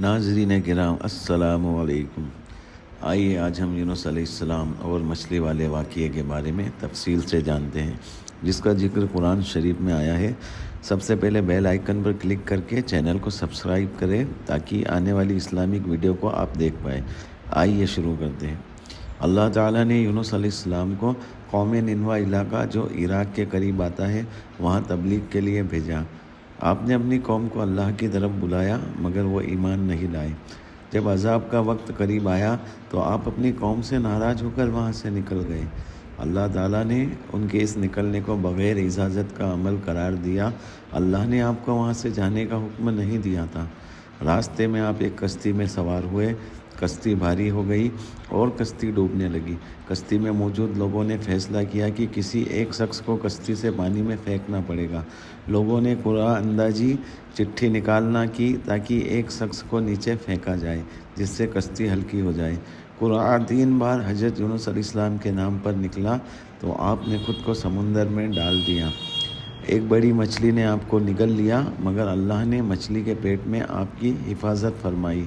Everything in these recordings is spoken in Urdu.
ناظرین کرام السلام علیکم۔ آئیے آج ہم یونس علیہ السلام اور مچھلی والے واقعے کے بارے میں تفصیل سے جانتے ہیں، جس کا ذکر قرآن شریف میں آیا ہے۔ سب سے پہلے بیل آئیکن پر کلک کر کے چینل کو سبسکرائب کریں تاکہ آنے والی اسلامک ویڈیو کو آپ دیکھ پائیں۔ آئیے شروع کرتے ہیں۔ اللہ تعالیٰ نے یونس علیہ السلام کو قوم نینوا علاقہ جو عراق کے قریب آتا ہے وہاں تبلیغ کے لیے بھیجا۔ آپ نے اپنی قوم کو اللہ کی طرف بلایا مگر وہ ایمان نہیں لائے۔ جب عذاب کا وقت قریب آیا تو آپ اپنی قوم سے ناراض ہو کر وہاں سے نکل گئے۔ اللہ تعالیٰ نے ان کے اس نکلنے کو بغیر اجازت کا عمل قرار دیا۔ اللہ نے آپ کو وہاں سے جانے کا حکم نہیں دیا تھا۔ راستے میں آپ ایک کشتی میں سوار ہوئے۔ کشتی بھاری ہو گئی اور کشتی ڈوبنے لگی۔ کشتی میں موجود لوگوں نے فیصلہ کیا کہ کسی ایک شخص کو کشتی سے پانی میں پھینکنا پڑے گا۔ لوگوں نے قرعہ اندازی چٹھی نکالنا کی تاکہ ایک شخص کو نیچے پھینکا جائے جس سے کشتی ہلکی ہو جائے۔ قرعہ 3 بار حضرت یونس علیہ السلام کے نام پر نکلا تو آپ نے خود کو سمندر میں ڈال دیا۔ ایک بڑی مچھلی نے آپ کو نگل لیا مگر اللہ نے مچھلی کے پیٹ میں آپ کی حفاظت فرمائی۔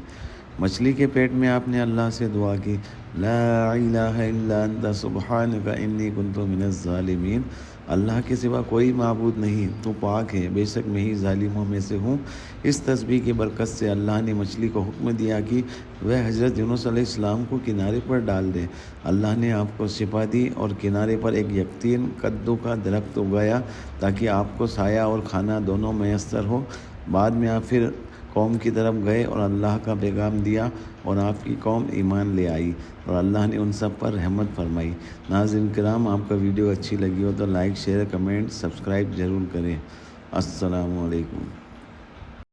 مچھلی کے پیٹ میں آپ نے اللہ سے دعا کی، لا الہ الا انت سبحانک انی کنت من الظالمین۔ اللہ کے سوا کوئی معبود نہیں، تو پاک ہے، بے شک میں ہی ظالموں میں سے ہوں۔ اس تسبیح کی برکت سے اللہ نے مچھلی کو حکم دیا کہ وہ حضرت یونس علیہ السلام کو کنارے پر ڈال دے۔ اللہ نے آپ کو شفا دی اور کنارے پر ایک یکتین کدو کا درخت اگایا تاکہ آپ کو سایہ اور کھانا دونوں میسر ہو۔ بعد میں آپ پھر قوم کی طرف گئے اور اللہ کا پیغام دیا اور آپ کی قوم ایمان لے آئی اور اللہ نے ان سب پر رحمت فرمائی۔ ناظرین کرام، آپ کا ویڈیو اچھی لگی ہو تو لائک، شیئر، کمنٹ، سبسکرائب ضرور کریں۔ السلام علیکم۔